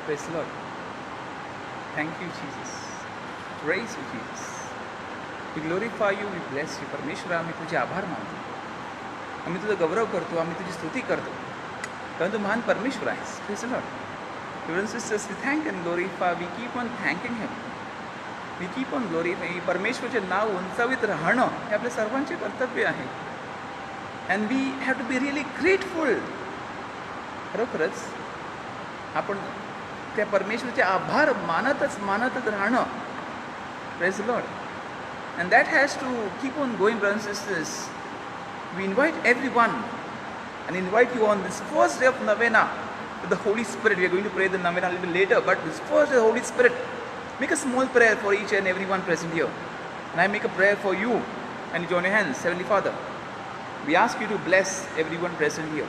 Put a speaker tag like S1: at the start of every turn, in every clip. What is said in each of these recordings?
S1: Praise the Lord. Thank you, Jesus. Praise you, Jesus. We glorify you, we bless you. परमेश्वर, आम्ही तुझे आभार मानतो, आम्ही तुझा गौरव करतो, आम्ही तुझी स्तुती करतो, कारण तू महान परमेश्वर आहेस. Praise the Lord. Brothers and sisters, we thank and glorify. We keep on thanking Him. We keep on glorifying. परमेश्वराचे नाव उंचावीत राहणं हे आपल्या सर्वांचे कर्तव्य आहे. And we have to be really grateful. खरोखरच आपण त्या परमेश्वराचे आभार मानतच राहणं. Praise the Lord. And that has to keep on going, brothers and sisters. We invite everyone and invite you on this first day of novena with the Holy Spirit. We are going to pray the novena a little later, but this first day, the Holy Spirit, make a small prayer for each and everyone present here. And I make a prayer for you, and you join your hands. Heavenly Father, we ask you to bless everyone present here.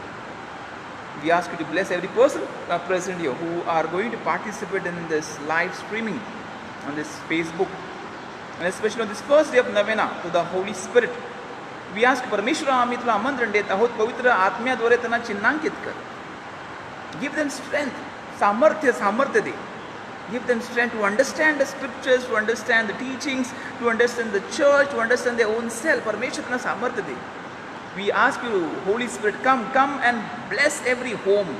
S1: We ask you to bless every person present here who are going to participate in this live streaming on this Facebook, and especially on this first day of novena to the Holy Spirit. We ask परमेश्वर, आम्ही तुला आमंत्रण देत आहोत, पवित्र आत्म्याद्वारे त्यांना चिन्हांकित कर. Give them strength, सामर्थ्य दे. Give them strength to understand the scriptures, to understand the teachings, to understand the church, to understand their own self. परमेश्वर त्यांना सामर्थ्य दे. We ask you, Holy Spirit, come and bless every home.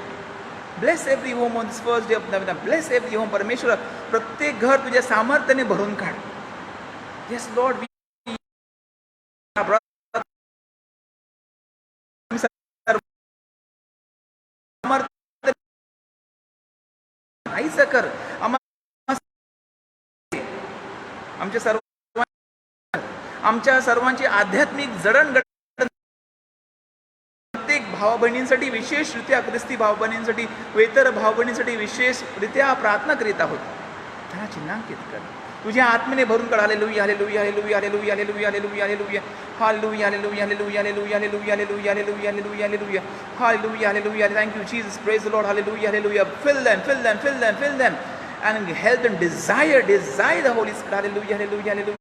S1: Bless every home on this first day of novena. Bless every home. परमेश्वर, प्रत्येक घर तुझ्या सामर्थ्याने भरून काढ. Yes, Lord, we कर आमच्या सर्वांची आध्यात्मिक जडणघडण प्रत्येक भाव बहिणींसाठी विशेषरित्या ख्रिस्ती भाव बहिणींसाठी व इतर भाव बहिणींसाठी विशेषरित्या प्रार्थना करीत आहोत. त्यांना चिन्हांकित कर, तुझ्या आत्मेने भरून काढ. Hallelujah, hallelujah, hallelujah, hallelujah, hallelujah, hallelujah, hallelujah, hallelujah, hallelujah, hallelujah, hallelujah, hallelujah, hallelujah, hallelujah, hallelujah, hallelujah, hallelujah, hallelujah. Thank you, Jesus. Praise the Lord. Hallelujah, hallelujah. Fill them, fill them, fill them, fill them, and help them desire the Holy Spirit. Hallelujah, hallelujah, hallelujah.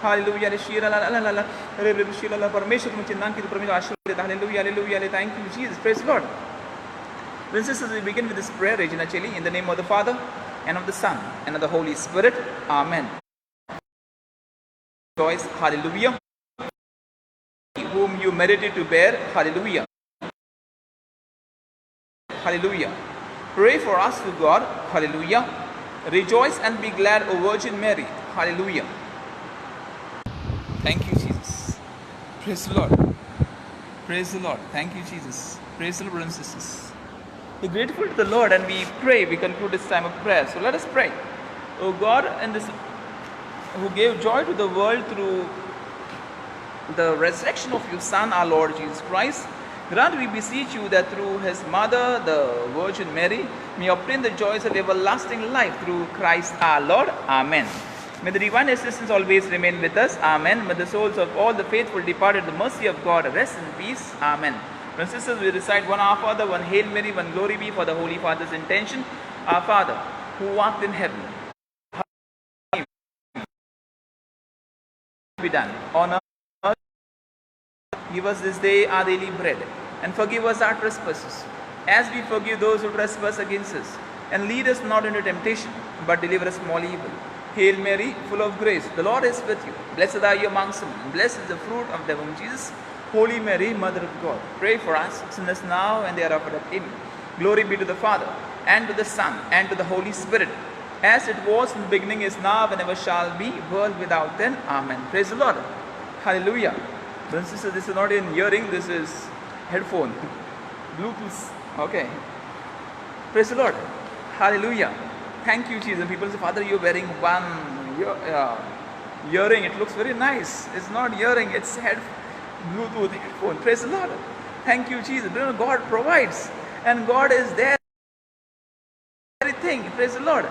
S1: Hallelujah, hallelujah. परमेश्वर तुम चिन्हांकित परमेश्वर आशीर्वाद देता. Hallelujah, hallelujah. Thank you, Jesus. Praise the Lord. Brothers and sisters, we begin with this prayer, Regina Cheli, in the name of the Father, and of the Son, and of the Holy Spirit. Amen. Rejoice, hallelujah. Whom you merited to bear, hallelujah. Hallelujah. Pray for us to God, hallelujah. Rejoice and be glad, O Virgin Mary, hallelujah. Thank you, Jesus. Praise the Lord. Praise the Lord. Thank you, Jesus. Praise the Lord, brothers and sisters. We're grateful to the Lord and we pray. We conclude this time of prayer. So let us pray. O God, and this who gave joy to the world through the resurrection of your Son, our Lord Jesus Christ, grant, we beseech you, that through his mother, the Virgin Mary, may obtain the joys of everlasting life through Christ our Lord. Amen. May the divine assistance always remain with us. Amen. May the souls of all the faithful departed, the mercy of God, rest in peace. Amen. Brothers and sisters, we recite one Our Father, one Hail Mary, one Glory be for the Holy Father's intention. Our Father, who art in heaven, hallowed be done on earth. Give us this day our daily bread, and forgive us our trespasses, as we forgive those who trespass against us. And lead us not into temptation, but deliver us from all evil. Hail Mary, full of grace, the Lord is with you. Blessed are you amongst women, and blessed is the fruit of thy womb, Jesus. Holy Mary, Mother of God, pray for us, sinners now and thereafter at Amen. Glory be to the Father, and to the Son, and to the Holy Spirit, as it was in the beginning, is now, and ever shall be, world without end. Amen. Praise the Lord. Hallelujah. Brothers and sisters, this is not in hearing, this is headphone, Bluetooth. Okay. Praise the Lord. Hallelujah. Thank you, Jesus. And people say, Father, you're wearing one earring. It looks very nice. It's not earring, it's Bluetooth headphone. Praise the Lord. Thank you, Jesus. God provides, and God is there. Everything. Praise the Lord.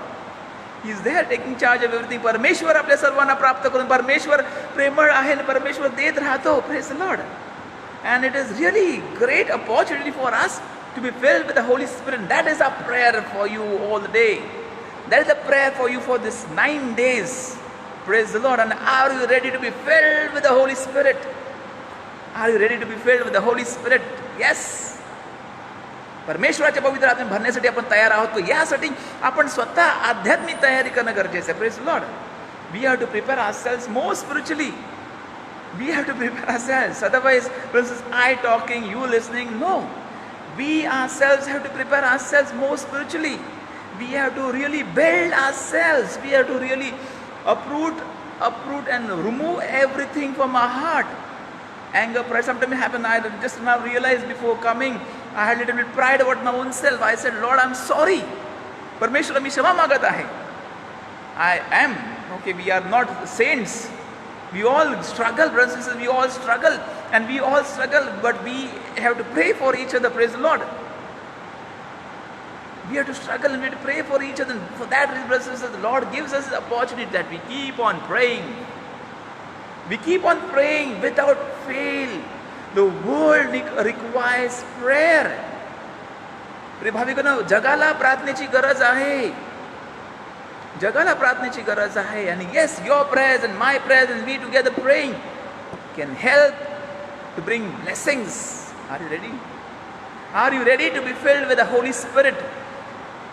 S1: He is there taking charge of everything. परमेश्वर आपल्या सर्वांना प्राप्त करून, परमेश्वर प्रेमळ आहे आणि परमेश्वर देत राहतो. Praise the Lord. And it is really great opportunity for us to be filled with the Holy Spirit. That is our prayer for you all the day. That is the prayer for you for this 9 days. Praise the Lord. And are you ready to be filled with the Holy Spirit? Are you ready to be filled with the Holy Spirit? Yes. परमेश्वराच्या पवित्र आत्म्याने भरण्यासाठी आपण तयार आहोत का, यासाठी आपण स्वतः आध्यात्मिक तयारी करणं गरजेचं आहे. Praise Lord. We have to prepare ourselves more spiritually. We have to prepare ourselves. Otherwise, versus I talking, you listening. No. We ourselves have to prepare ourselves more spiritually. We have to really build ourselves. We have to really uproot and remove everything from our heart. Anger, pride. Sometimes it happened. I just now realized before coming, I had a little bit pride about my own self. I said, Lord, I'm sorry. Parmeshwara, मी क्षमा मागत आहे. I am. Okay, we are not saints. We all struggle, brothers and sisters, we all struggle, but we have to pray for each other, praise the Lord. We have to struggle and we have to pray for each other. And for that reason, brothers and sisters, the Lord gives us the opportunity that we keep on praying. We keep on praying without fail. The world requires prayer. भाविकांनो, जगाला प्रार्थनेची गरज आहे. जगाला प्रार्थनेची गरज आहे. आणि yes, your prayers and my prayers and we together praying can help to bring blessings. Are you ready? Are you ready to be filled with the Holy Spirit?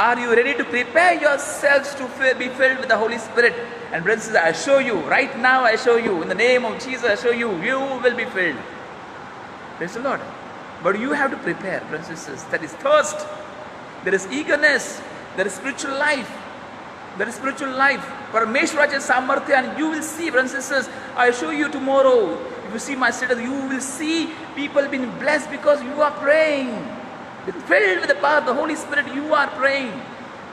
S1: Are you ready to prepare yourselves to be filled with the Holy Spirit? And brothers and sisters, I show you, right now I show you, in the name of Jesus I show you, you will be filled. Praise the Lord. But you have to prepare, brothers and sisters. There is thirst, there is eagerness, there is spiritual life. There is spiritual life. Parmeshwaraचे सामर्थ्य. And you will see, brothers and sisters, I show you tomorrow. If you see my status, you will see people being blessed because you are praying. Filled with the power of the Holy Spirit, you are praying.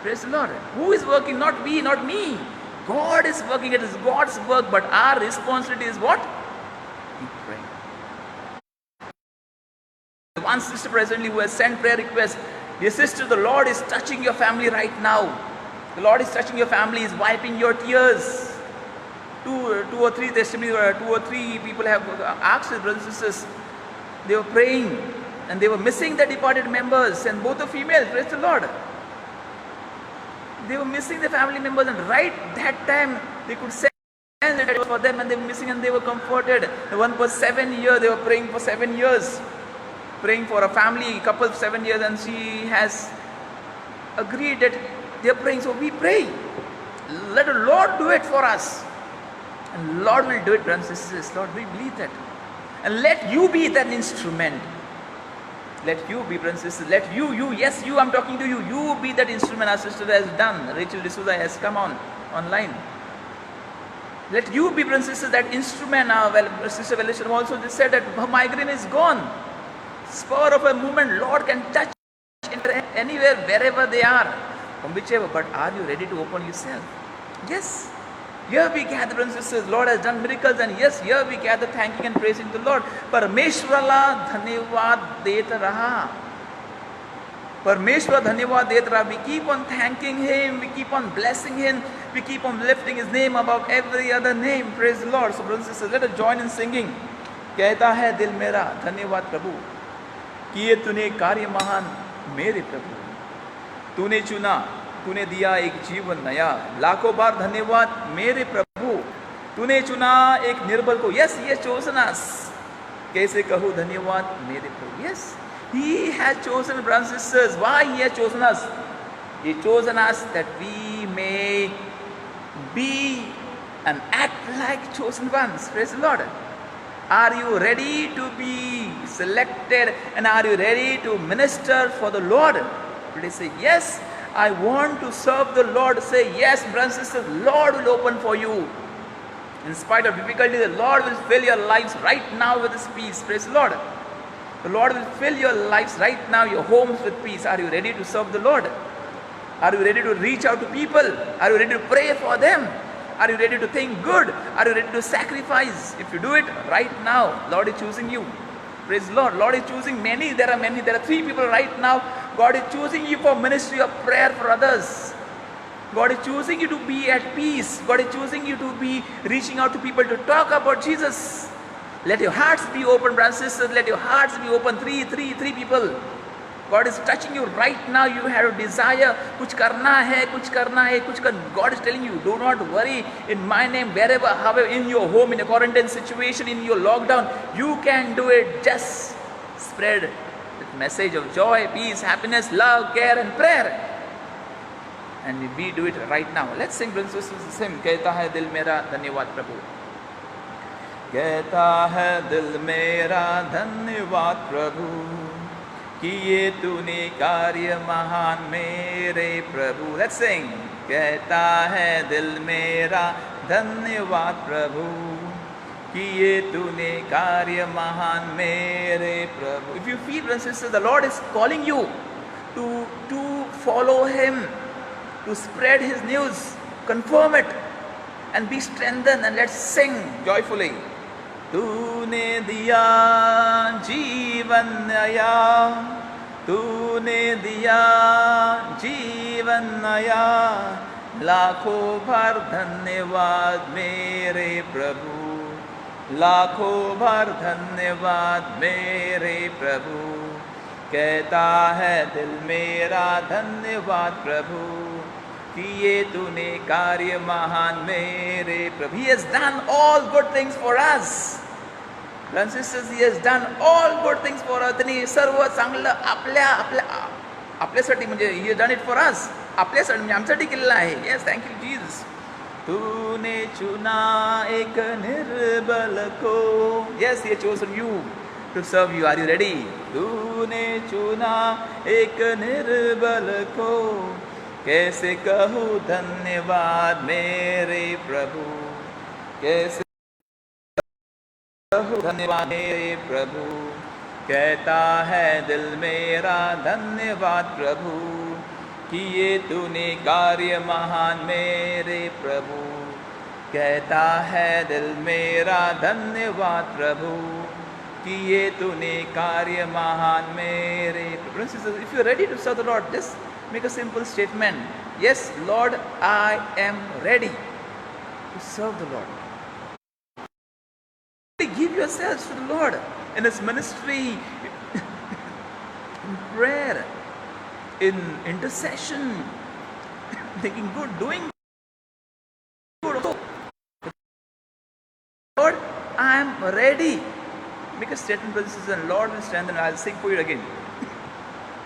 S1: Praise the Lord. Who is working? Not we, not me. God is working. It is God's work. But our responsibility is what? Keep praying. One sister presently who has sent prayer requests. Dear sister, the Lord is touching your family right now. The Lord is touching your family, is wiping your tears. Two or three testimonies, 2 or 3 people have asked his brothers and sisters. They were praying and they were missing their departed members, and both are females. Praise the Lord. They were missing their family members, and right that time they could sense that it was for them, and they were missing and they were comforted. The one for 7 years, they were praying for 7 years, praying for a family couple of 7 years, and she has agreed that they are praying. So we pray. Let the Lord do it for us. And Lord will do it, brothers and sisters. Lord, we believe that. And let you be that instrument. Let you be, brothers and sisters. Let you, yes, you, I'm talking to you. You be that instrument our sister has done. Rachel D'Souza has come online. Let you be, brothers and sisters, that instrument. Sister Valencia also just said that her migraine is gone. Spur of a movement, Lord can touch anywhere, wherever they are. From whichever, but are you ready to open yourself? Yes. Here we gather, brothers and sisters. Lord has done miracles, and yes, here we gather thanking and praising the Lord. Parmeshwara dhanyavad det raha. Parmeshwara dhanyavad det raha. We keep on thanking Him. We keep on blessing Him. We keep on lifting His name above every other name. Praise the Lord. So, brothers and sisters, let us join in singing. कहता है दिल मेरा धन्यवाद प्रभु, किए तूने कार्य महान मेरे प्रभु. तूने चुना, तूने दिया एक जीवन नया. लाखों बार धन्यवाद मेरे प्रभु. तूने चुना एक निर्बल को. Yes, He has chosen us. कैसे कहूँ धन्यवाद मेरे प्रभु. Yes, He has chosen, brothers and sisters. Why He has chosen us? He has chosen us that we may be and act like chosen ones. Praise the Lord. Are you ready to be selected, and are you ready to minister for the Lord? Please say, yes, I want to serve the Lord. Say, yes, brothers and sisters, Lord will open for you. In spite of difficulty, the Lord will fill your lives right now with His peace. Praise the Lord. The Lord will fill your lives right now, your homes with peace. Are you ready to serve the Lord? Are you ready to reach out to people? Are you ready to pray for them? Are you ready to think good? Are you ready to sacrifice? If you do it right now, Lord is choosing you. Praise the Lord. Lord is choosing many. There are 3 people right now. God is choosing you for ministry of prayer for others. God is choosing you to be at peace. God is choosing you to be reaching out to people to talk about Jesus. Let your hearts be open, brothers and sisters. Let your hearts be open. Three people. God is touching you right now. You have a desire. कुछ करना है. God is telling you, do not worry. In my name, wherever, however, in your home, in a quarantine situation, in your lockdown, you can do it. Just spread that message of joy, peace, happiness, love, care and prayer. And we do it right now. Let's sing, brothers and sisters, this hymn. कहता है दिल मेरा धन्यवाद प्रभु. कहता है दिल मेरा धन्यवाद प्रभु, किए तूने कार्य महान मेरे प्रभु. Let's sing. कहता है दिल मेरा धन्यवाद प्रभु, किए तूने कार्य महान मेरे प्रभु. If you feel, brothers and sisters, the Lord is calling you to follow Him, to spread His news, confirm it, and be strengthened, and let's sing joyfully. तूने दिया जीवन नया, तूने दिया जीवन नया, लाखों बार धन्यवाद मेरे प्रभु, लाखों बार धन्यवाद मेरे प्रभु. कहता है दिल मेरा धन्यवाद प्रभु, किए तूने कार्य महान मेरे प्रभु. He has done all good things for us. Brothers and sisters, He has done all good things for us. त्यांनी सर्व चांगलं आपल्यासाठी म्हणजे He has done it for us. आपल्यासाठी म्हणजे आमच्यासाठी केलेलं आहे. Yes, thank you Jesus. तूने चुना एक निर्बल को. Yes, He has chosen you to serve you. Are you ready? तूने चुना एक निर्बल को, कैसे कहूँ धन्यवाद मेरे प्रभु, कैसे कहूँ धन्यवाद मेरे प्रभु. कहता है दिल मेरा धन्यवाद प्रभु, किए तूने कार्य महान मेरे प्रभु. कहता है दिल मेरा धन्यवाद प्रभु, किए तूने कार्य महान मेरे प्रभु. If you are ready to serve the Lord, just make a simple statement. Yes, Lord, I am ready to serve the Lord. Give yourselves to the Lord in His ministry, in prayer, in intercession, thinking good, doing good. Lord, I am ready. Make a statement, brothers and sisters, and Lord will strengthen. I'll sing for you again.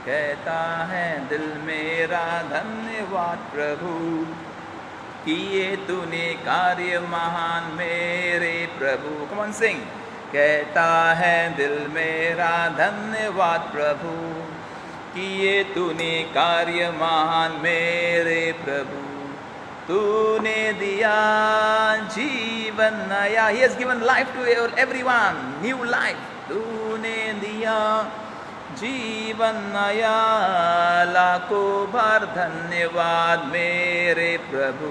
S1: कहता है दिल मेरा धन्यवाद प्रभु, किए तूने कार्य महान मेरे प्रभु. Come on, sing. कहता है दिल मेरा धन्यवाद प्रभु, किए तूने कार्य महान मेरे प्रभु. तूने दिया जीवन नया. He has given life to everyone, new life. तूने दिया जीवन नया, लाखों बार धन्यवाद मेरे प्रभु,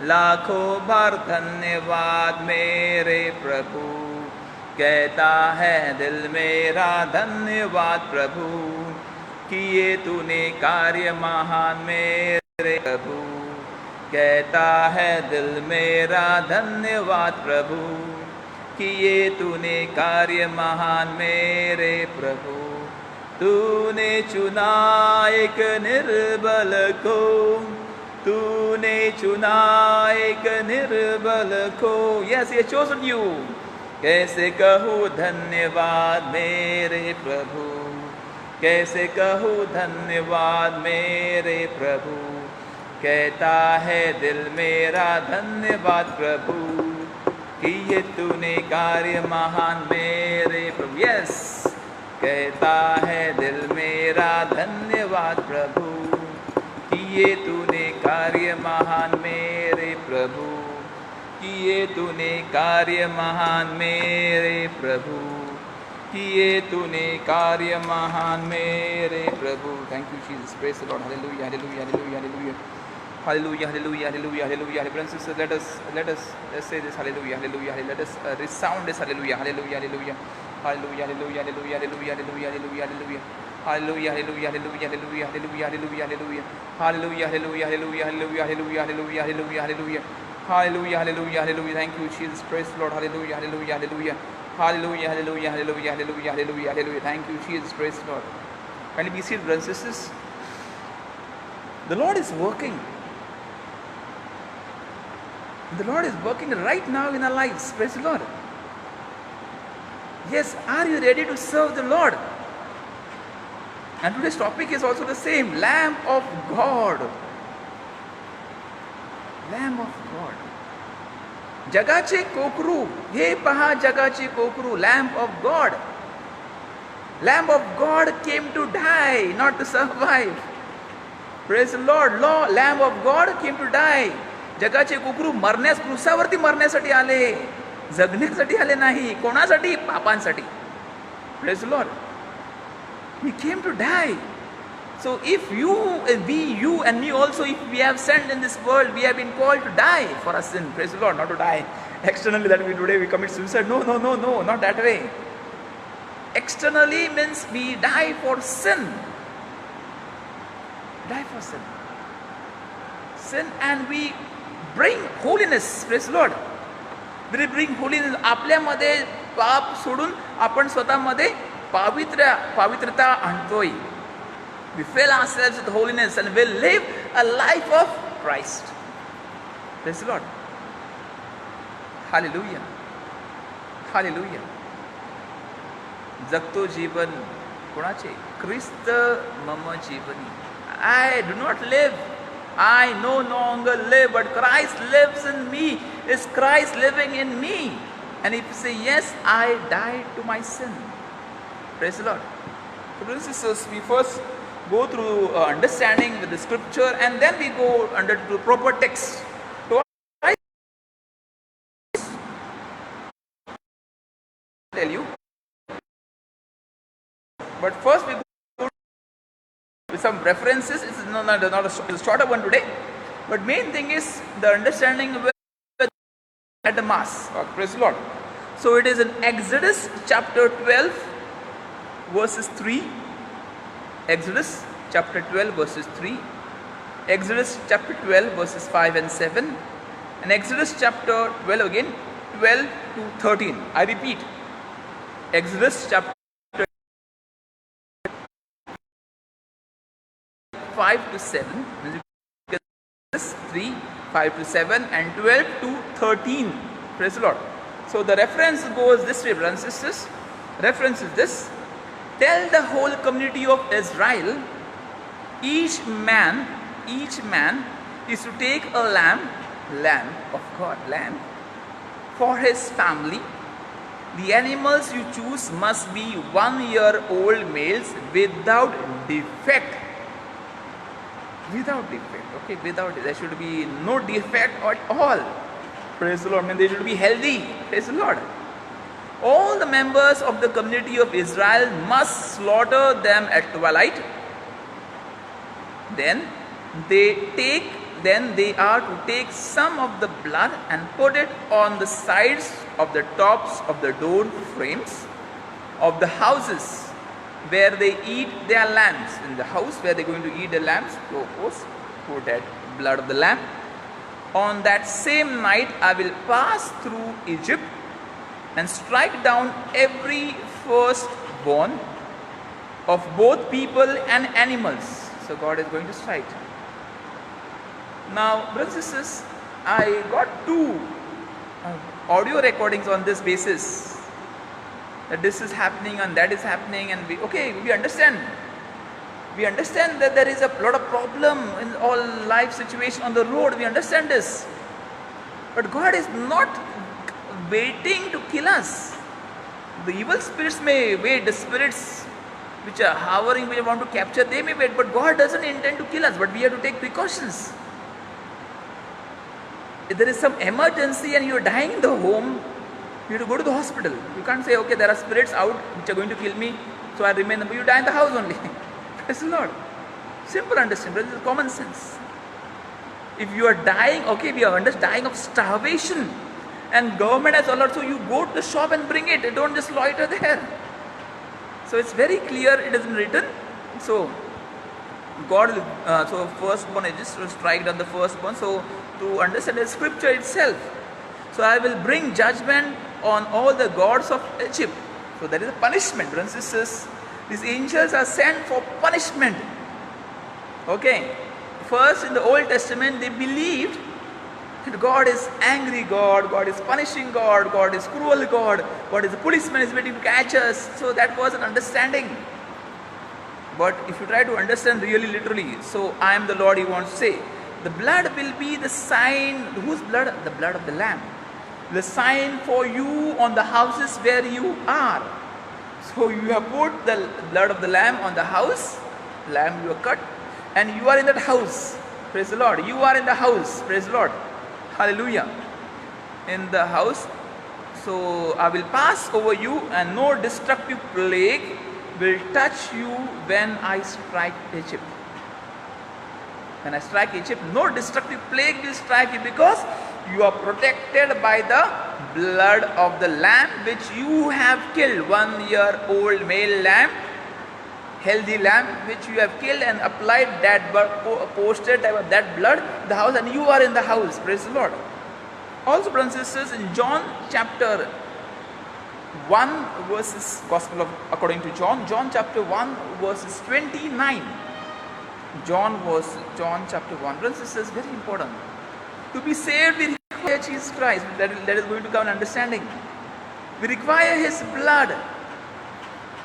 S1: लाखों बार धन्यवाद मेरे प्रभु. कहता है दिल मेरा धन्यवाद प्रभु, किए तूने कार्य महान मेरे प्रभु. कहता है दिल मेरा धन्यवाद प्रभु, किए तूने कार्य महान मेरे प्रभु. तूने चुना एक निर्बल को, तूने चुना एक निर्बल को. Yes, He has chosen you. कैसे कहूँ धन्यवाद मेरे प्रभु, कैसे कहूँ धन्यवाद मेरे प्रभु. कहता है दिल मेरा धन्यवाद प्रभु, किए तूने कार्य महान मेरे प्रभु. Yes, कहता है दिल मेरा धन्यवाद प्रभु, किए तूने कार्य महान मेरे प्रभु, किए तूने कार्य महान मेरे प्रभु, किए तूने कार्य महान मेरे प्रभु. Thank you Jesus. Praise the Lord. Hallelujah, hallelujah, hallelujah, hallelujah. Hallelujah, hallelujah, hallelujah, hallelujah. Brothers and sisters, let's say this. Hallelujah, hallelujah. Let us resound this. Hallelujah, hallelujah, hallelujah. Hallelujah, hallelujah, hallelujah, hallelujah, hallelujah, hallelujah. Hallelujah, hallelujah, hallelujah, hallelujah, hallelujah, hallelujah, hallelujah. Hallelujah, hallelujah, hallelujah, hallelujah, hallelujah, hallelujah, hallelujah, hallelujah. Hallelujah, hallelujah, hallelujah. Thank you, Jesus. Praise the Lord. Hallelujah, hallelujah, hallelujah. Hallelujah, hallelujah, hallelujah, hallelujah, hallelujah, hallelujah. Thank you, Jesus. Praise the Lord. Can you be seated, brothers and sisters? The Lord is working. The Lord is working right now in our lives. Praise the Lord. Yes, are you ready to serve the Lord? And today's topic is also the same, Lamb of God. Lamb of God. जगाचे कोकरू, हे पहा जगाचे कोकरू, Lamb of God. Lamb of God came to die, not to survive. Praise the Lord. Lamb of God came to die. जगाचे कोकरू मरण्यास, क्रूसावरती मरण्यासाठी आले, जगण्यासाठी आले नाही. कोणासाठी? पापांसाठी. Praise the Lord. He came to die. So if you and me also, if we have sinned in this world, we have been called to die for our sin. Praise the Lord. Not to die externally, that today we commit suicide. No, not that way. Externally means we die for sin. Die for sin. Sin, and we bring holiness. Praise the Lord. We bring holiness. आपल्यामध्ये पाप सोडून आपण स्वतःमध्ये पवित्रता आणतोय. We fill ourselves with holiness and will live a life of Christ. Praise the Lord. Hallelujah. Hallelujah. जगतो जीवन कोणाचे? ख्रिस्त मम जीवनी. I do not live. I no longer live, but Christ lives in me. Is Christ living in me? And if you say yes, I died to my sin. Praise the Lord. So, brothers and sisters, we first go through understanding with the scripture, and then we go under to proper text. So I tell you, but first we go with some references. It's not a shorter one today, but main thing is the understanding at the Mass. Praise the Lord. So it is in Exodus chapter 12 verses 3. Exodus chapter 12 verses 3. Exodus chapter 12 verses 5 and 7. And Exodus chapter 12 again, 12 to 13. I repeat, Exodus chapter 5 to 7, 3, 5 to 7, and 12 to 13. Praise the Lord. So the reference goes this way, brothers and sisters. Reference is this. Tell the whole community of Israel, each man is to take a lamb of God, for his family. The animals you choose must be 1-year-old males without defect. Without defect, okay, there should be no defect at all. Praise the Lord. I mean, they should be healthy. Praise the Lord. All the members of the community of Israel must slaughter them at twilight. Then they are to take some of the blood and put it on the sides of the tops of the door frames of the houses where they eat their lambs. In the house where they're going to eat the lambs, put that blood of the lamb. On that same night I will pass through Egypt and strike down every firstborn of both people and animals. So God is going to strike. Now, brothers and sisters, I got 2 audio recordings on this basis, that this is happening and that is happening, and we understand. We understand that there is a lot of problem in all life situation on the road. We understand this. But God is not waiting to kill us. The evil spirits may wait, the spirits which are hovering, which want to capture, they may wait, but God doesn't intend to kill us, but we have to take precautions. If there is some emergency and you are dying in the home, you have to go to the hospital. You can't say, okay, there are spirits out which are going to kill me, so I remain, but you die in the house only. Praise the Lord. Simple understanding, this is common sense. If you are dying, okay, we are dying of starvation, and government has allowed, so you go to the shop and bring it, don't just loiter there. So it's very clear, it is written. So God, so firstborn, I just strike down the firstborn. So to understand the scripture itself, so I will bring judgment on all the gods of Egypt. So there is a punishment, brothers and sisters. These angels are sent for punishment. Okay. First, in the Old Testament, they believed that God is angry God, God is punishing God, God is cruel God is a policeman, is waiting to catch us. So that was an understanding. but if you try to understand really literally, so I am the Lord, he wants to say, the blood will be the sign. Whose blood? The blood of the Lamb. The sign for you on the houses where you are. So you have put the blood of the Lamb on the house, lamb you have cut, and you are in that house. Praise the Lord. You are in the house. Praise the Lord. Hallelujah. In the house. So I will pass over you, and no destructive plague will touch you when I strike Egypt. When I strike Egypt, no destructive plague will strike you, because you are protected by the blood of the lamb which you have killed. 1 year old male lamb, healthy lamb, which you have killed and applied that posted that blood in the house, and you are in the house. Praise the Lord. Also, brothers and sisters, in John chapter 1 verses, Gospel of according to John, John chapter 1 verses 29. John chapter 1. Brothers and sisters, very important. To be saved, we require Jesus Christ. That is going to come an understanding. We require His blood.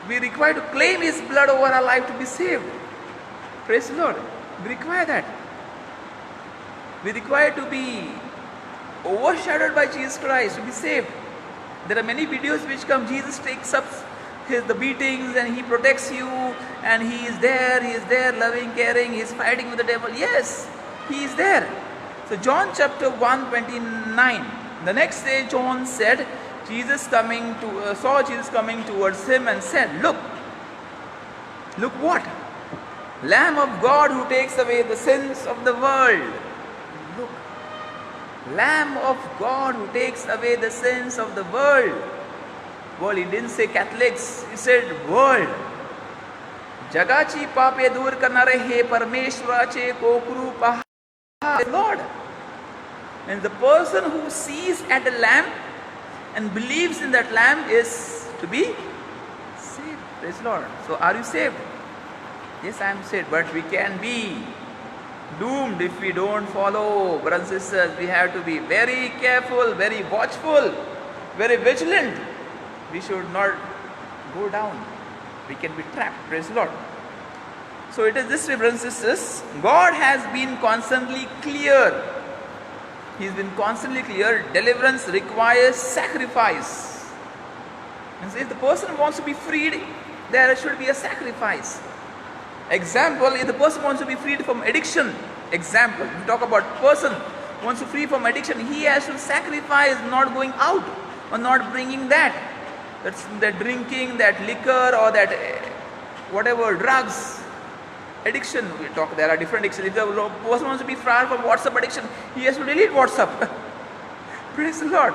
S1: We require to claim His blood over our life to be saved. Praise the Lord. We require that. We require to be overshadowed by Jesus Christ to be saved. There are many videos which come. Jesus takes up the beatings and He protects you, and He is there, loving, caring, He is fighting with the devil. Yes, He is there. So John chapter 1:29. The next day John said, saw Jesus coming towards him and said, Look what? Lamb of God who takes away the sins of the world. Look. Lamb of God who takes away the sins of the world. Well, he didn't say Catholics, he said world. Jagachi pape dur karnare he parmeshwarache kokru paha Lord. And the person who sees at the lamb and believes in that lamb is to be saved. Praise Lord. So are you saved? Yes, I am saved, but we can be doomed if we don't follow. Brothers and sisters, we have to be very careful, very watchful, very vigilant. We should not go down. We can be trapped. Praise the Lord. So it is this way, brothers and sisters. God has been constantly clear. He's been constantly clear. Deliverance requires sacrifice. And so if the person wants to be freed, there should be a sacrifice. Example, if the person wants to be freed from addiction, example, we talk about person wants to free from addiction, he has to sacrifice not going out or not bringing that. That's that drinking, that liquor, or that whatever drugs. Addiction, we talk, there are different addictions. If the person wants to be free from WhatsApp addiction, he has to delete WhatsApp. Praise the Lord.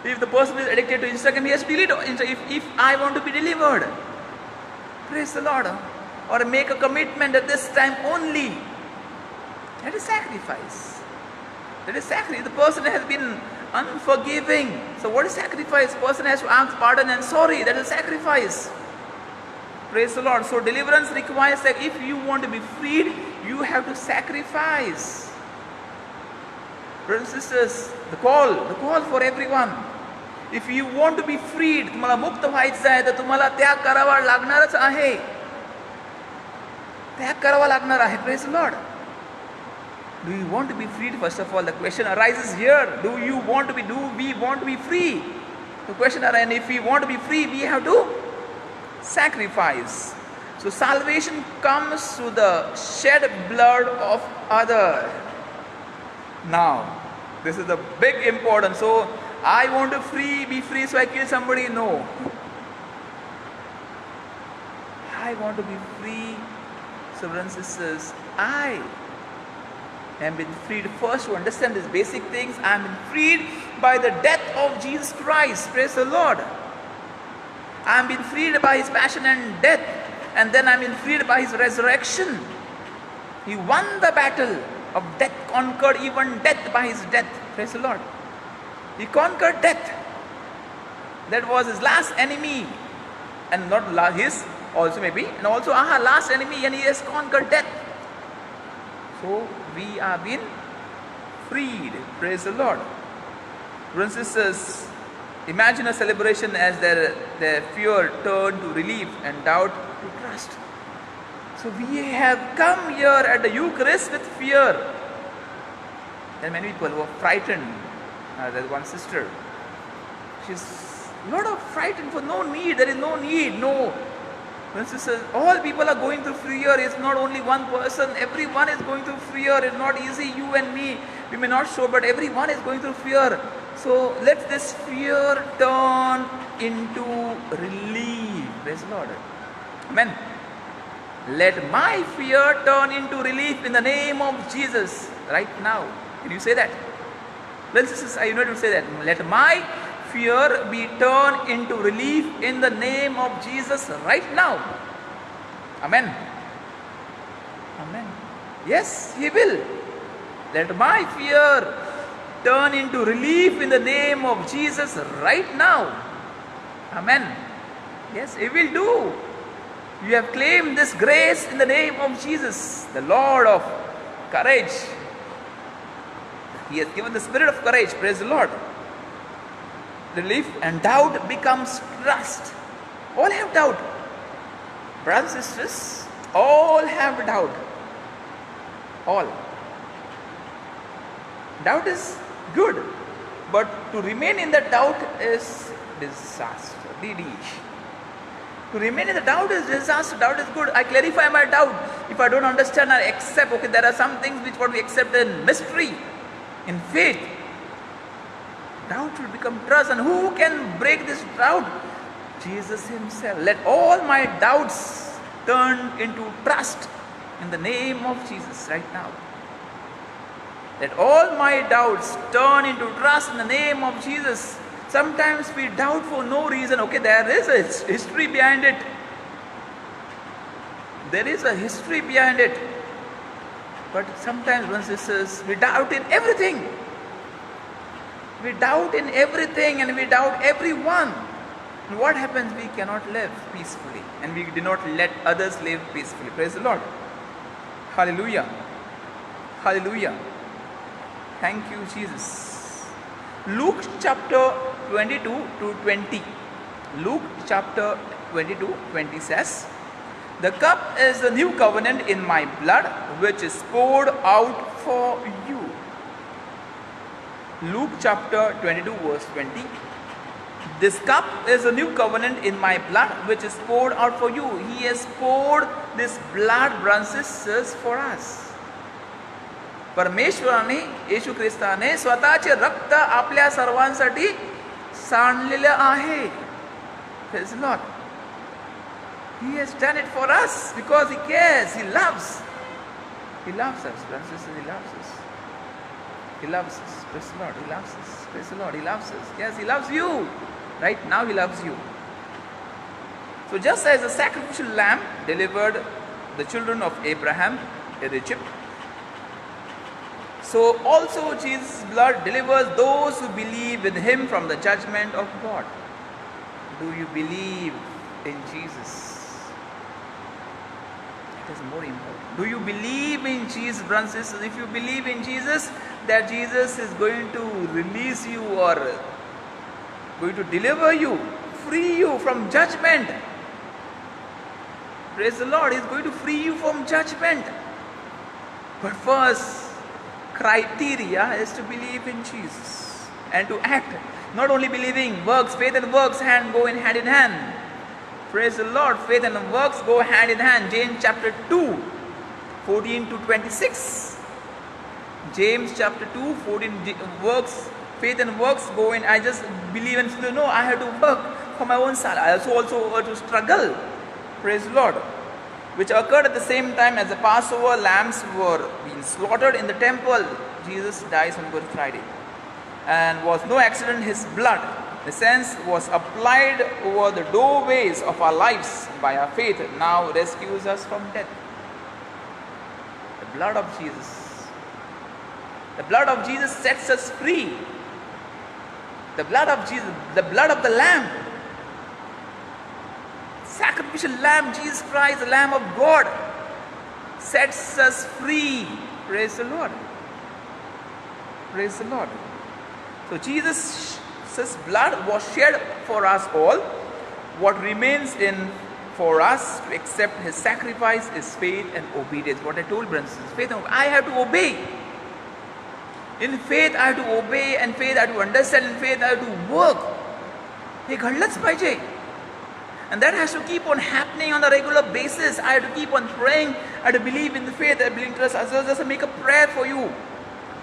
S1: If the person is addicted to Instagram, he has to delete Instagram. If I want to be delivered, praise the Lord. Or make a commitment at this time only. That is sacrifice. That is sacrifice. The person has been unforgiving. So what is sacrifice? The person has to ask pardon and sorry. That is sacrifice. Praise the Lord. So deliverance requires that if you want to be freed, you have to sacrifice. Brothers and sisters, the call for everyone. If you want to be freed, तुम्हाला मुक्त व्हायचं आहे तर तुम्हाला त्याग करावा लागणारच आहे. त्याग करावा लागणार आहे. Praise the Lord. Do you want to be freed? First of all, the question arises here. Do we want to be free? The question arises, and if we want to be free, we have to sacrifice. So salvation comes through the shed blood of others. Now, this is the big importance. So I want to be free, so I kill somebody. No. I want to be free. So brothers and sisters, I am been freed first to understand these basic things. I am been freed by the death of Jesus Christ. Praise the Lord. I am been freed by His passion and death, and then I am been freed by His resurrection. He won the battle of death, conquered even death by His death. Praise the Lord. He conquered death. That was His last enemy, and not his also maybe, and also our last enemy, and He has conquered death. So we are being freed. Praise the Lord. Brothers and sisters, imagine a celebration as their fear turned to relief and doubt to trust. So we have come here at the Eucharist with fear. There are many people who are frightened. There's one sister. She's a lot of frightened for no need. There is no need. No. When sisters, all people are going through fear. It's not only one person. Everyone is going through fear. It's not easy. You and me, we may not show, but everyone is going through fear. So let this fear turn into relief. Praise the Lord. Amen. Let my fear turn into relief in the name of Jesus right now. Can you say that? Well, sisters, I want to say that. Let my fear be turned into relief in the name of Jesus right now. Amen. Amen. Yes, He will. Let my fear turn into relief in the name of Jesus right now. Amen. Yes, He will do. You have claimed this grace in the name of Jesus, the Lord of courage. He has given the spirit of courage. Praise the Lord. Relief and doubt becomes trust. All have doubt. Brothers and sisters, all have doubt. All. Doubt is good, but to remain in the doubt is disaster. To remain in the doubt is disaster. Doubt is good. I clarify my doubt. If I don't understand, I accept. Okay, there are some things which what we accept in mystery, in faith. Doubt will become trust. And who can break this doubt? Jesus Himself. Let all my doubts turn into trust in the name of Jesus right now. Let all my doubts turn into trust in the name of Jesus. Sometimes we doubt for no reason. Okay, there is a history behind it. There is a history behind it. But sometimes, brothers and sisters, we doubt in everything. We doubt in everything and we doubt everyone. And what happens? We cannot live peacefully. And we do not let others live peacefully. Praise the Lord. Hallelujah. Hallelujah. Thank you, Jesus. Luke chapter 22 to 20. Luke chapter 22, 20 says, "The cup is the new covenant in my blood, which is poured out for you." Luke chapter 22, verse 20. "This cup is a new covenant in my blood, which is poured out for you." He has poured this blood, brothers and sisters, for us. परमेश्वराने, येशू ख्रिस्ताने स्वतःचे रक्त आपल्या सर्वांसाठी सांडलेले आहे. Praise the Lord. He has done it for us because He cares. He loves. He loves us, brothers and sisters. He loves us. He loves us. Praise the Lord. He loves us. Praise the Lord. He loves us. Yes, He loves you. Right now He loves you. So just as the sacrificial lamb delivered the children of Abraham in Egypt, so also Jesus' blood delivers those who believe in Him from the judgment of God. Do you believe in Jesus? It is more important. Do you believe in Jesus, brothers and sisters? If you believe in Jesus, that Jesus is going to release you or going to deliver you, free you from judgment. Praise the Lord. He is going to free you from judgment. But first, criteria is to believe in Jesus and to act. Not only believing, works, faith and works go in hand in hand. Praise the Lord. Faith and works go hand in hand. James chapter 2, 14 to 26. James chapter 2, 14, works, faith and works go in. I just believe and say, no, I have to work for my own salary. I also have to struggle. Praise the Lord. Which occurred at the same time as the Passover lambs were being slaughtered in the temple. Jesus dies on Good Friday. And was no accident, His blood, the sense, was applied over the doorways of our lives by our faith, now rescues us from death. The blood of Jesus. The blood of Jesus sets us free. The blood of Jesus, the blood of the Lamb, sacrificial Lamb, Jesus Christ, the Lamb of God, sets us free. Praise the Lord. Praise the Lord. So Jesus' blood was shed for us all. What remains in for us to accept his sacrifice is faith and obedience. What I told brothers and sisters, faith and I have to obey. In faith I have to obey, and faith I have to understand, in faith I have to work. हे घडलंच पाहिजे. And that has to keep on happening on a regular basis. I have to keep on praying. I have to believe in the faith. I believe in trust. As well as make a prayer for you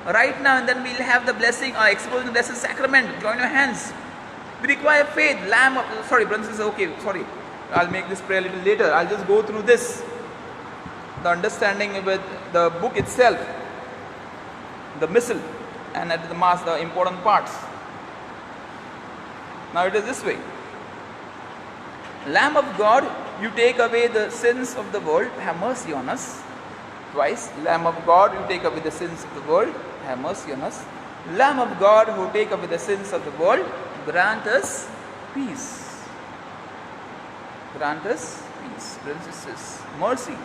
S1: right now, and then we'll have the blessing or exposing the blessed sacrament. Join your hands. We require faith. Brothers and sisters, okay, sorry. I'll make this prayer a little later. I'll just go through this. The understanding with the book itself, the missal, and at the mass, the important parts. Now it is this way. Lamb of God, you take away the sins of the world, have mercy on us. Twice. Lamb of God, you take away the sins of the world, have mercy on us. Lamb of God, who take away the sins of the world, grant us peace. Grant us peace. Brothers and sisters, mercy.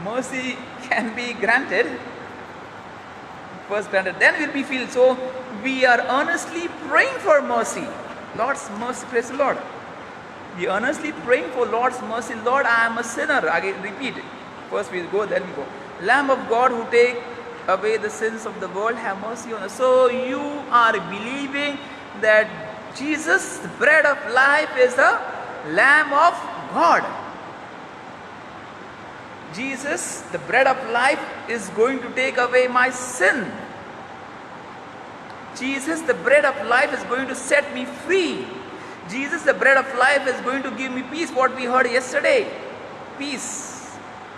S1: Mercy can be granted. First granted, then will be filled. So we are earnestly praying for mercy. Lord's mercy, praise the Lord. We earnestly praying for Lord's mercy. Lord, I am a sinner. Again, repeat it. First we go, then we go. Lamb of God, who take away the sins of the world, have mercy on us. So you are believing that Jesus, the bread of life, is the Lamb of God. Jesus, the bread of life, is going to take away my sin. Jesus, the bread of life, is going to set me free. Jesus, the bread of life, is going to give me peace. What we heard yesterday. Peace.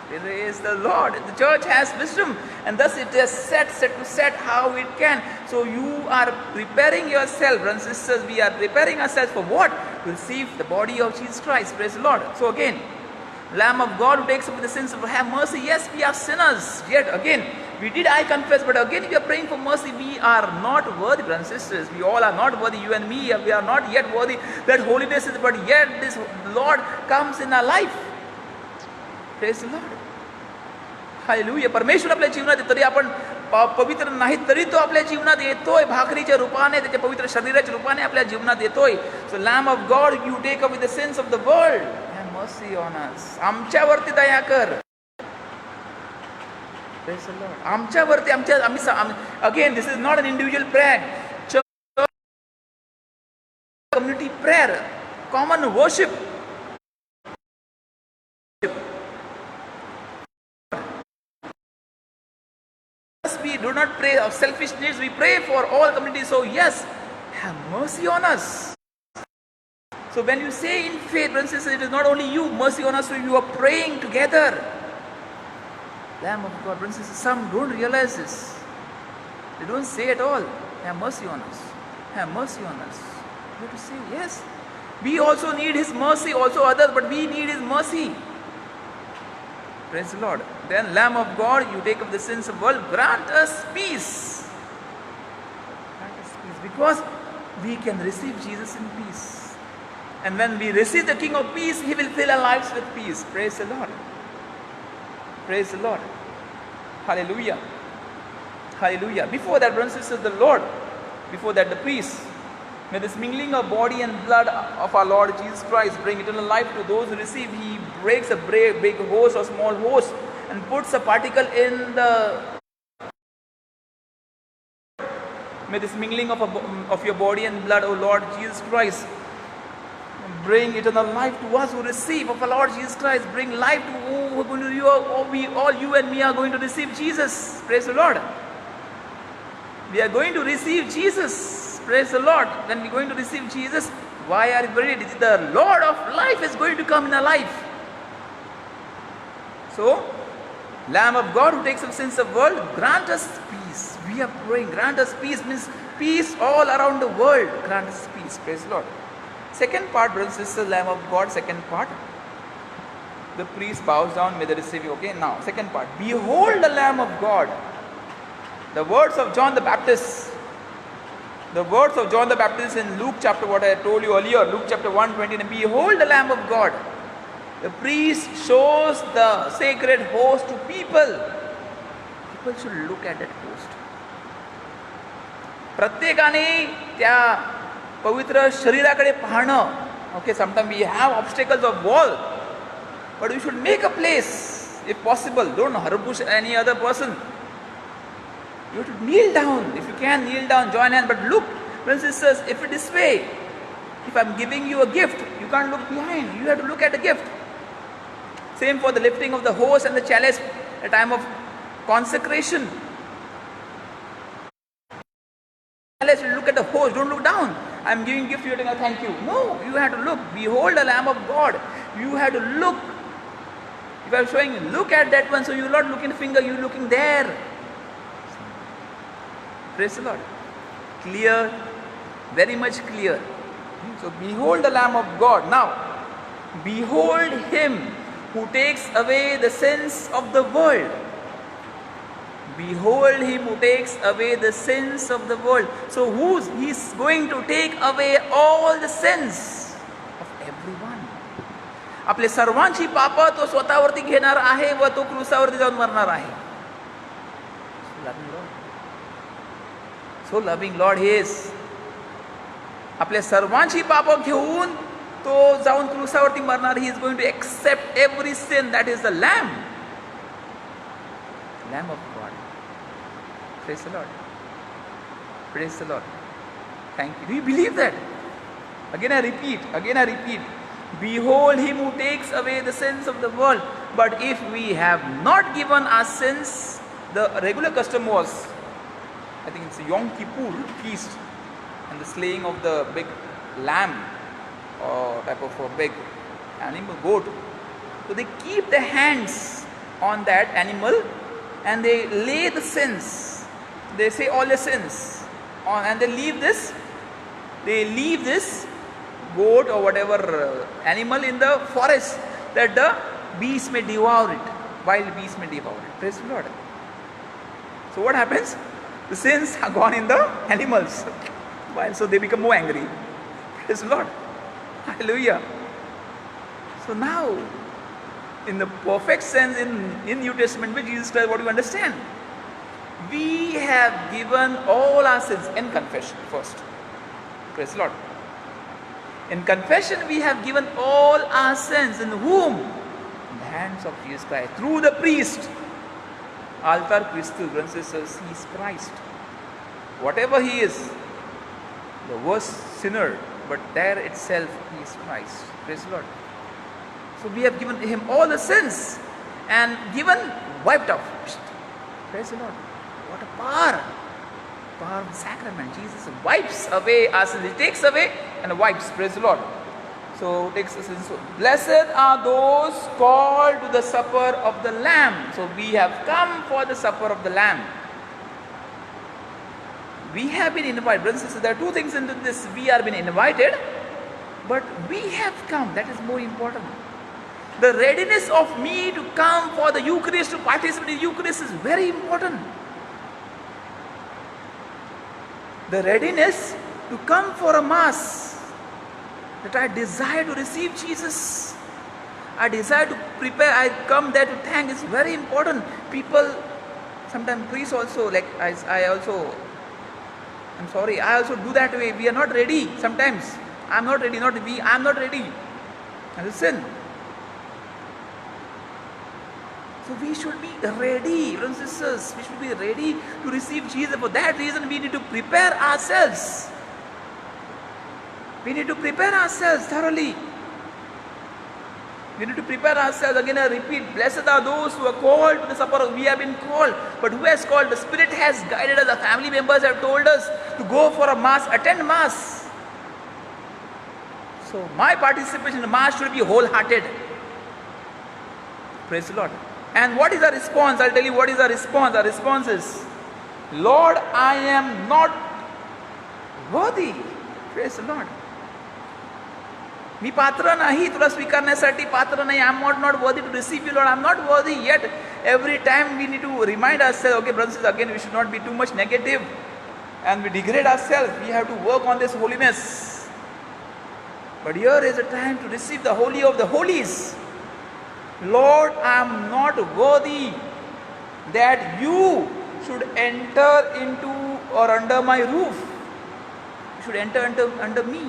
S1: Praise the Lord. The church has wisdom, and thus it is set how it can. So you are preparing yourself, brothers and sisters. We are preparing ourselves for what? To receive the body of Jesus Christ. Praise the Lord. So again, Lamb of God, who takes away the sins of, have mercy. Yes, we are sinners. Yet again, I confess, but again we are praying for mercy. We are not worthy, brothers and sisters. We all are not worthy. You and me, we are not yet worthy. That holiness is, but yet this Lord comes in our life. Praise the Lord. Hallelujah. परमेश्वर आपल्या जीवनात येतो. तरी आपण पवित्र नाही तरी तो आपल्या जीवनात येतोय. भाकरीच्या रूपाने, त्याच्या पवित्र शरीराच्या रूपाने आपल्या जीवनात येतोय. So lamb of God, you take away the sins of the world. Have mercy on us. आमच्यावरती दया कर. Praise the Lord. आमच्यावरती again, this is not an individual prayer. Church, community prayer, common worship. We do not pray of selfish needs. We pray for all communities. So yes, have mercy on us. So when you say in faith, brothers and sisters, it is not only you, mercy on us. So you are praying together. Lamb of God, brothers and sisters, some don't realize this. They don't say at all, have mercy on us. Have mercy on us. You have to say, yes. We also need His mercy, also others, but we need His mercy. Praise the Lord. Then, Lamb of God, you take up the sins of the world, grant us peace. Grant us peace. Because we can receive Jesus in peace. And when we receive the King of Peace, He will fill our lives with peace. Praise the Lord. Praise the Lord. Hallelujah. Hallelujah. Before that, brothers and sisters, the Lord, before that, the priest, may this mingling of body and blood of our Lord Jesus Christ bring eternal life to those who receive. He breaks a big hose or small hose and puts a particle in the. May this mingling of your body and blood, O Lord Jesus Christ, bring eternal life to us who receive of our Lord Jesus Christ. Bring life to who are going to all you and me are going to receive Jesus. Praise the Lord. We are going to receive Jesus. Praise the Lord. When we are going to receive Jesus, why are we worried? The Lord of life is going to come in our life. So, Lamb of God, who takes away sins of the world, grant us peace. We are praying. Grant us peace means peace all around the world. Grant us peace. Praise the Lord. Second part, brothers and sisters, Lamb of God, second part. The priest bows down, may they receive you. Okay, now, second part. Behold the Lamb of God. The words of John the Baptist. The words of John the Baptist in Luke chapter, what I told you earlier, Luke chapter 1:20. Behold the Lamb of God. The priest shows the sacred host to people. People should look at that host. प्रत्येकाने त्या पवित्र शरीराकडे पाहणं, Okay, sometimes we have obstacles of wall, but we should make a place if possible. Don't harbush any other person. You have to kneel down. If you can, kneel down, join hands. But look, brothers and sisters, if it is way, if I'm giving you a gift, you can't look behind. You have to look at the gift. Same for the lifting of the host and the chalice, a time of consecration. Look at the host, don't look down. I'm giving gift, you're saying thank you. No, you have to look. Behold the Lamb of God. You have to look. If I'm showing you, look at that one, so you're not looking the finger, you're looking there. Praise the Lord. Clear, very much clear. So behold the Lamb of God. Now, behold him who takes away the sins of the world. Behold him who takes away the sins of the world. So he's going to take away all the sins of everyone. आपले सर्वांची पाप तो स्वतःवरती घेणार आहे व तो क्रूसावरती जाऊन मरणार आहे. So loving Lord he is. आपल्या सर्वांची पाप घेऊन तो जाऊन क्रूसावरती मरणार. He is going to accept every sin. That is the Lamb. Lamb of God. Praise the Lord. Praise the Lord. Thank you. Do you believe that? Again I repeat. Behold him who takes away the sins of the world. But if we have not given our sins, the regular custom was, I think it's a Yom Kippur feast and the slaying of the big lamb or type of a big animal, goat. So they keep their hands on that animal and they lay the sins. They say all the sins on, and they leave this goat or whatever animal in the forest that the beast may devour it, wild beast may devour it. Praise the Lord. So what happens? The sins are gone in the animals. So they become more angry. Praise the Lord. Hallelujah. So now, in the perfect sense, in New Testament, which Jesus Christ, what do you understand? We have given all our sins in confession first. Praise the Lord. In confession, we have given all our sins in whom? In the hands of Jesus Christ. Through the priest. Altar Christus, brothers and sisters, he is Christ. Whatever he is, the worst sinner, but there itself he is Christ. Praise the Lord. So we have given him all the sins and wiped off. Praise the Lord. What a powerful sacrament. Jesus wipes away our sins. He takes away and wipes. Praise the Lord. So takes us. So blessed are those called to the supper of the Lamb. So we have come for the supper of the Lamb. We have been invited. Brothers and sisters, there are two things into this. We are been invited, but we have come. That is more important. The readiness of me to come for the Eucharist, to participate in the Eucharist is very important. The readiness to come for a Mass, that I desire to receive Jesus. I desire to prepare. I come there to thank. It's very important. People, sometimes priests also, like I'm sorry, I also do that way. We are not ready sometimes. I'm not ready, I'm not ready. Listen. So we should be ready, brothers and sisters. We should be ready to receive Jesus. For that reason, we need to prepare ourselves. We need to prepare ourselves thoroughly. We need to prepare ourselves. Again, I repeat, blessed are those who are called to the supper. We have been called. But who has called? The Spirit has guided us. Our family members have told us to go for a Mass, attend Mass. So my participation in the Mass should be wholehearted. Praise the Lord. And what is our response? I'll tell you what is our response. Our response is, Lord, I am not worthy. Praise the Lord. मी पात्र नाही तुला स्वीकारण्यासाठी पात्र नाही. I'm not worthy to receive you, Lord. I'm not worthy. Yet every time we need to remind ourselves, okay, brothers and sisters, again we should not be too much negative and we degrade ourselves. We have to work on this holiness. But here is a time to receive the Holy of the Holies. Lord, I am not worthy that you should enter into or under my roof. You should enter under me.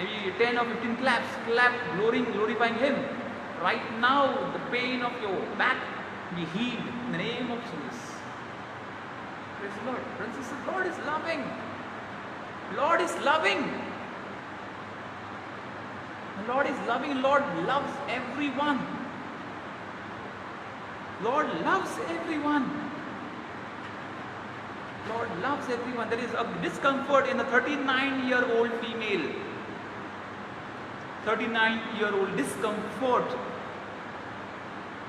S1: maybe 10 or 15 claps, clap, glorifying Him. Right now, the pain of your back be healed in the name of Jesus. Praise the Lord. Friends and sisters, Lord is loving. Lord is loving. The Lord is loving. Lord loves everyone. Lord loves everyone. Lord loves everyone. There is a discomfort in a 39-year-old female. 39-year-old discomfort.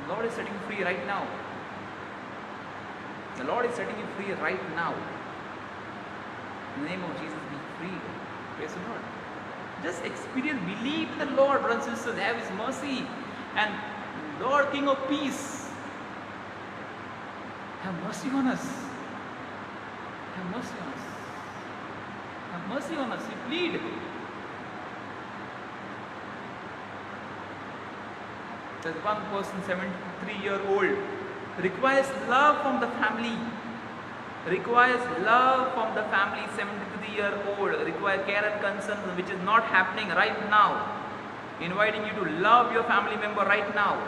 S1: The Lord is setting you free right now. The Lord is setting you free right now. In the name of Jesus, be free. Praise the Lord. Just experience, believe in the Lord, brothers and sisters, have His mercy. And Lord, King of Peace, have mercy on us. Have mercy on us. Have mercy on us. We plead. There's one person, 73-year-old, requires love from the family. Requires love from the family, 73-year-old. Require care and concern, which is not happening right now. Inviting you to love your family member right now.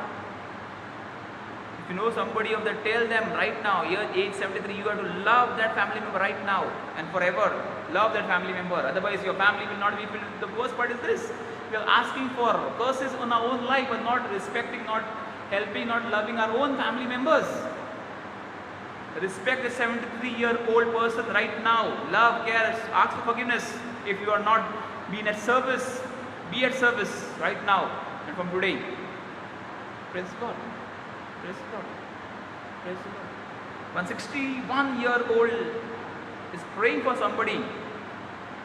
S1: If you know somebody of that, tell them right now, age 73, you have to love that family member right now and forever. Love that family member. Otherwise, your family will not be filled. The worst part is this. We are asking for curses on our own life, but not respecting, not helping, not loving our own family members. Respect a 73-year-old person right now. Love, care, ask for forgiveness. If you are not being at service, be at service right now and from today. Praise God. Praise God. Praise God. 161-year-old is praying for somebody.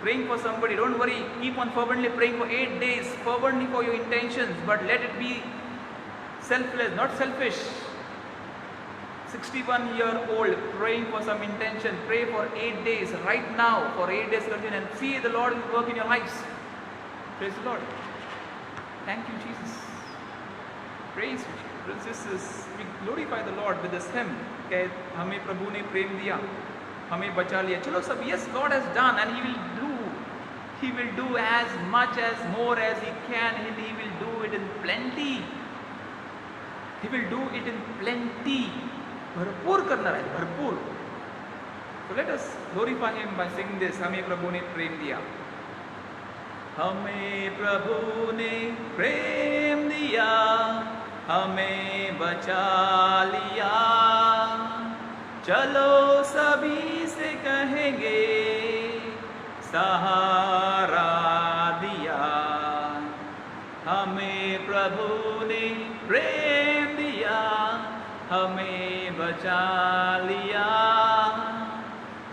S1: Praying for somebody. Don't worry. Keep on fervently praying for 8 days. Fervently for your intentions. But let it be selfless, not selfish. 61-year-old praying for some intention. Pray for 8 days right now. For 8 days and see the Lord will work in your lives. Praise the Lord. Thank you, Jesus. Praise you, brothers and sisters. We glorify the Lord with this hymn. हमें प्रभु ने प्रेम दिया, हमें बचा लिया. चलो सब, yes, God has done, and He will do as much as more as He can. He will do it in plenty. He will do it in plenty. भरपूर करना है, भरपूर. So let us glorify Him by singing this. हमें प्रभु ने प्रेम दिया. हमें प्रभु ने प्रेम दिया, हमें बचा लिया. चलो सभी से कहेंगे, सहारा दिया. हमें प्रभु ने प्रेम दिया, हमें बचा लिया.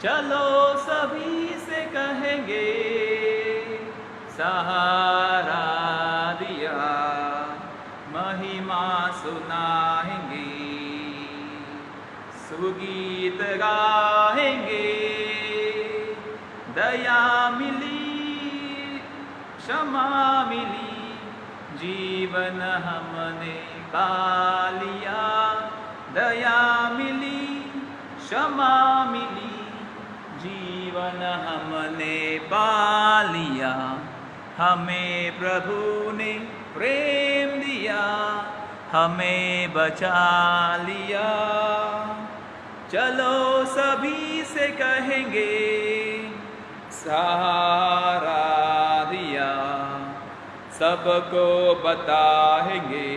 S1: चलो सभी से कहेंगे, सहारा दिया. महिमा सुनाएंगे, सुगीत गाएंगे. दया मिली, क्षमा मिली, जीवन हमने पा लिया. दया मिली, क्षमा मिली, जीवन हमने पा लिया. हमें प्रभु ने प्रेम दिया, हमें बचा लिया. चलो सभी से कहेंगे, सहारा दिया. सबको बताएंगे,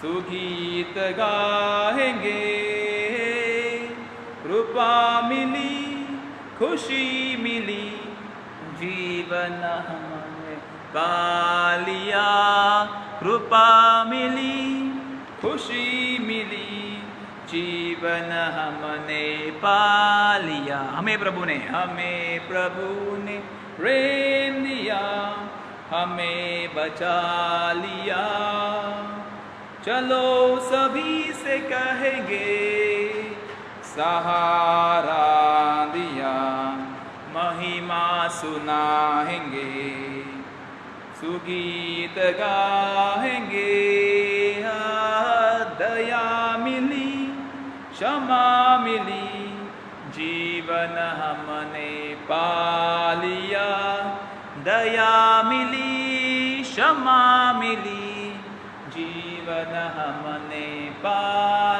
S1: सुगीत गाएंगे. कृपा मिली, खुशी मिली, जीवन हमने पा लिया. कृपा मिली, खुशी मिली, जीवन हमने पा लिया. हमें प्रभु ने प्रेम दिया, हमें बचा लिया. चलो सभी से कहेंगे, सहारा दिया. महिमा सुनाएंगे, सुगीत गाएंगे. दया मिली, क्षमा मिली, जीवन हमने पा लिया. दया मिली, क्षमा मिली, जीवन हमने पा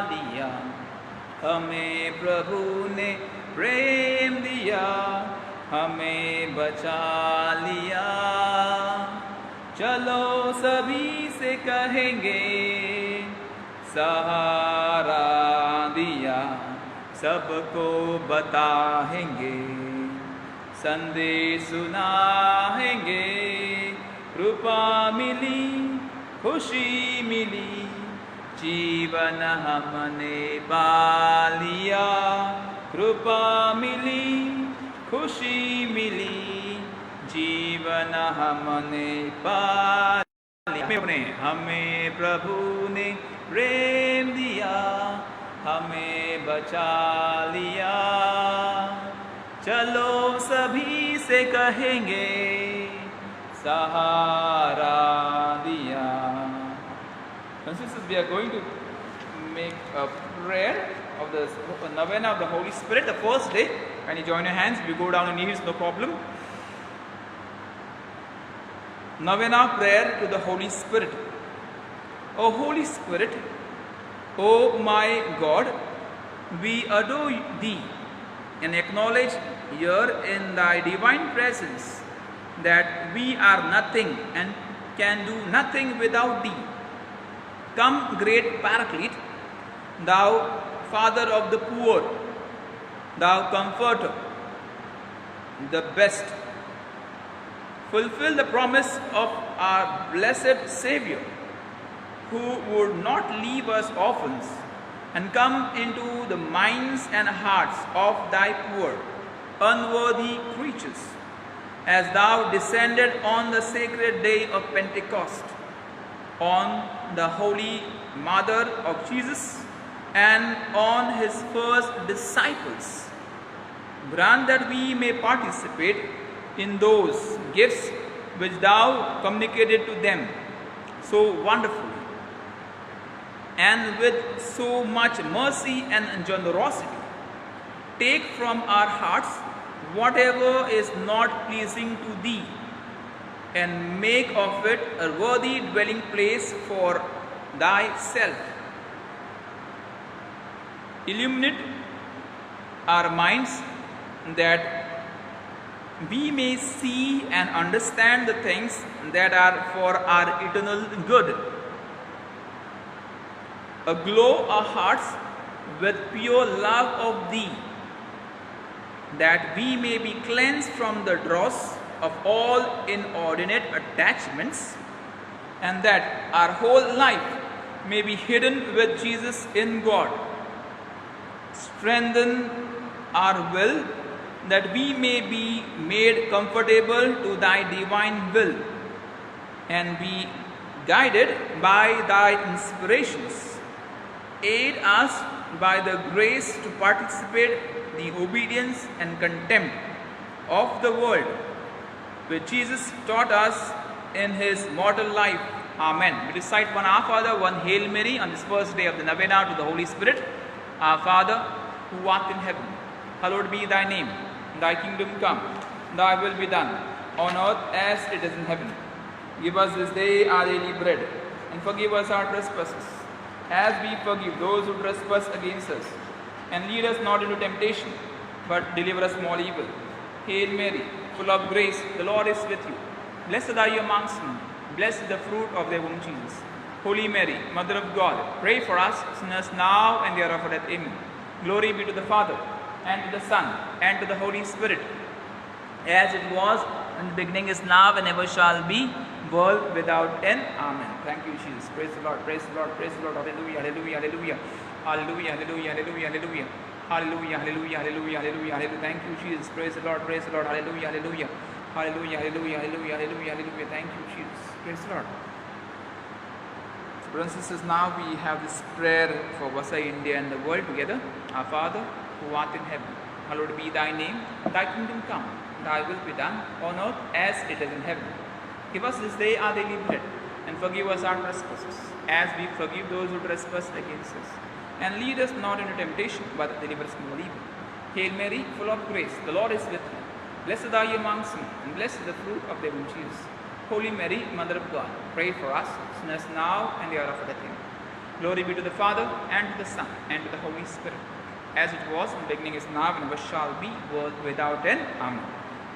S1: लिया। हमें प्रभु ने प्रेम दिया, हमें बचा लिया। चलो सभी से कहेंगे, सहारा दिया, सबको बताएंगे, संदेश सुनाएंगे। कृपा मिली, खुशी मिली, जीवन हमने पा लिया। कृपा मिली, खुशी मिली, जीवन हमने पा लिया। हमें प्रभु ने प्रेम दिया, हमें बचा लिया। चलो सभी से कहेंगे, सहारा दिया। Sisters, we are going to make a prayer of the novena of the Holy Spirit, the first day. Can you join your hands? If you go down on your knees, no problem. Novena prayer to the Holy Spirit. O Holy Spirit, O my God, we adore Thee and acknowledge here in Thy divine presence that we are nothing and can do nothing without Thee. Come, great Paraclete, Thou Father of the poor, Thou Comforter, the best. Fulfill the promise of our blessed Savior, who would not leave us orphans, and come into the minds and hearts of Thy poor, unworthy creatures, as Thou descended on the sacred day of Pentecost, on the Holy Mother of Jesus, and on His first disciples. Grant that we may participate in those gifts which Thou communicated to them so wonderfully, and with so much mercy and generosity. Take from our hearts whatever is not pleasing to Thee, and make of it a worthy dwelling place for Thyself. Illuminate our minds that we may see and understand the things that are for our eternal good. Aglow our hearts with pure love of Thee, that we may be cleansed from the dross of all inordinate attachments, and that our whole life may be hidden with Jesus in God. Strengthen our will, that we may be made comfortable to Thy divine will, and be guided by Thy inspirations. Aid us by the grace to participate the obedience and contempt of the world, which Jesus taught us in His mortal life. Amen. We recite one Our Father, one Hail Mary on this first day of the novena to the Holy Spirit. Our Father, who art in heaven, hallowed be Thy name. Thy kingdom come, Thy will be done, on earth as it is in heaven. Give us this day our daily bread, and forgive us our trespasses, as we forgive those who trespass against us. And lead us not into temptation, but deliver us from all evil. Hail Mary, full of grace, the Lord is with you. Blessed are you amongst women, blessed is the fruit of thy womb, Jesus. Holy Mary, Mother of God, pray for us sinners now and the hour of our death. Amen. Glory be to the Father, and to the Son, and to the Holy Spirit, as it was in the beginning, is now, and ever shall be, world without end. Amen. Thank you, Jesus. Praise the Lord, praise the Lord, praise the Lord. Hallelujah, hallelujah, hallelujah. Hallelujah, hallelujah, hallelujah, hallelujah. Hallelujah, hallelujah, hallelujah, hallelujah, hallelujah. Thank you, Jesus. Praise the Lord, praise the Lord. Hallelujah, hallelujah. Hallelujah, hallelujah, hallelujah, hallelujah, hallelujah. Thank you, Jesus. Praise the Lord. So, brothers and sisters, now we have this prayer for Vasai, India and the world together. Our Father, who art in heaven, hallowed be Thy name. Thy kingdom come, Thy will be done, on earth as it is in heaven. Give us this day our daily bread, and forgive us our trespasses, as we forgive those who trespass against us. And lead us not into temptation, but deliver us from evil. Hail Mary, full of grace, the Lord is with thee. Blessed are you amongst men, and blessed is the fruit of thy womb, Jesus. Holy Mary, Mother of God, pray for us, sinners now and the hour of our death. Glory be to the Father, and to the Son, and to the Holy Spirit, as it was in the beginning, is now, and ever shall be, world without end. Amen.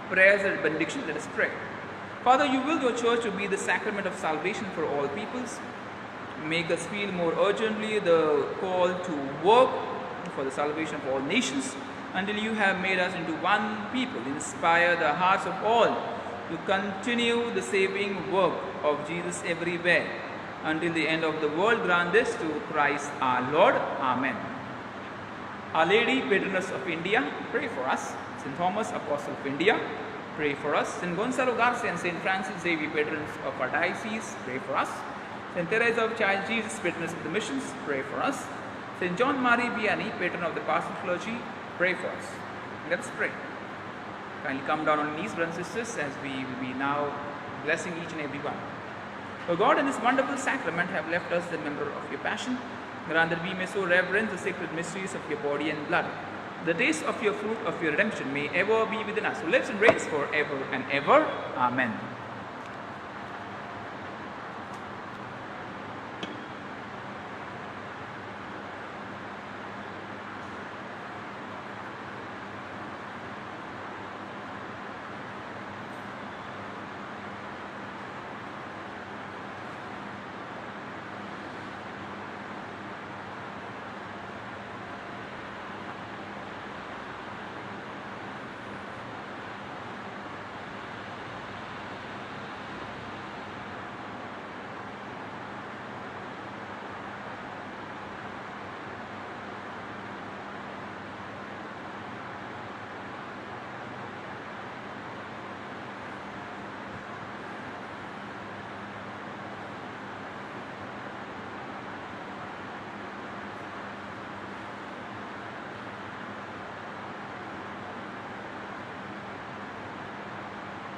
S1: Prayers and benediction, let us pray. Father, you willed your church to be the sacrament of salvation for all peoples. Make us feel more urgently the call to work for the salvation of all nations, until you have made us into one people. Inspire the hearts of all to continue the saving work of Jesus everywhere, until the end of the world. Grant this through Christ our Lord. Amen. Our Lady, Patroness of India, pray for us. St. Thomas, Apostle of India, pray for us. St. Gonzalo Garcia and St. Francis Xavier, patrons of our diocese, pray for us. St. Teresa of Child Jesus, patroness of the missions, pray for us. St. John Marie Vianney, patron of the pastoral clergy, pray for us. Let us pray. Kindly come down on knees, brothers and sisters, as we will be now blessing each and every one. O God, in this wonderful sacrament have left us the member of your passion. Grant that we may so reverence the sacred mysteries of your body and blood. The taste of your fruit of your redemption may ever be within us, who lives and reigns forever and ever. Amen.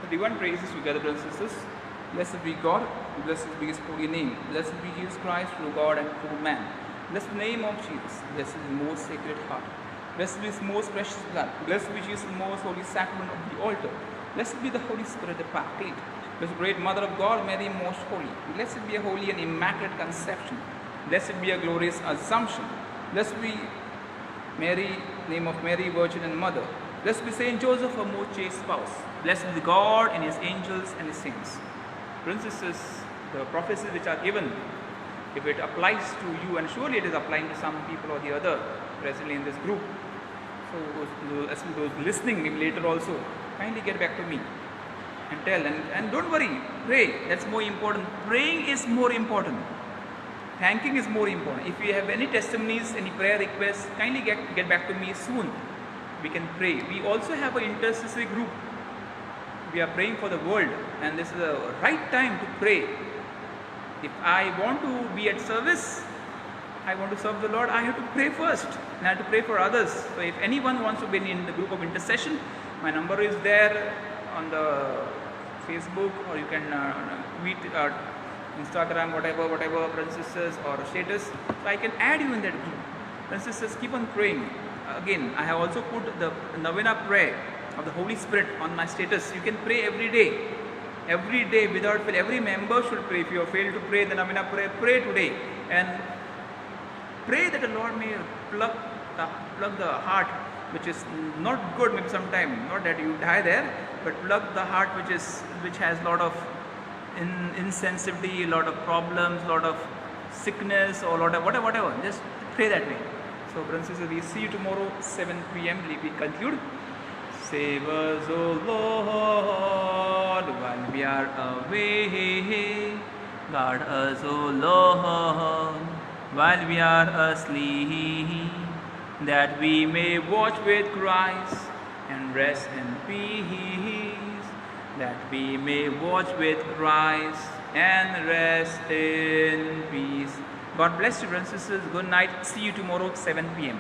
S1: Everyone praises together, brothers and sisters. Blessed be God, blessed be his holy name. Blessed be Jesus Christ, true God and true man. Blessed be the name of Jesus. Blessed be the most sacred heart. Blessed be his most precious blood. Blessed be Jesus' most holy sacrament of the altar. Blessed be the Holy Spirit, the Paraclete. Blessed great Mother of God, Mary most holy. Blessed be a holy and immaculate conception. Blessed be a glorious assumption. Blessed be Mary, name of Mary, Virgin and Mother. Blessed be Saint Joseph, her most chaste spouse. Blessed be God and his angels and his saints. Princesses, the prophecies which are given, if it applies to you, and surely it is applying to some people or the other presently in this group. So those listening maybe later also, kindly get back to me and tell. And don't worry, pray. That's more important. Praying is more important. Thanking is more important. If you have any testimonies, any prayer requests, kindly get back to me soon. We can pray. We also have an intercessory group. We are praying for the world, and this is the right time to pray. If I want to be at service, I want to serve the Lord, I have to pray first, and I have to pray for others. So if anyone wants to be in the group of intercession, my number is there on the Facebook, or you can tweet, Instagram, whatever, brothers and sisters, or status. So I can add you in that group. Brothers and sisters, keep on praying. Again, I have also put the novena prayer of the Holy Spirit on my status. You can pray every day without fail. Every member should pray. If you have failed to pray the novena prayer, pray today and pray that the Lord may plug the heart which is not good, maybe sometime, not that you die there, but plug the heart which has a lot of insensitivity, a lot of problems, a lot of sickness, or a lot of whatever. Just pray that way. So, brothers and sisters, we see you tomorrow 7 p.m. We conclude. Save us, O Lord, while we are away. Guard us, O Lord, while we are asleep, that we may watch with Christ and rest in peace. That we may watch with Christ and rest in peace. God bless you, brothers and sisters. Good night. See you tomorrow, 7 p.m.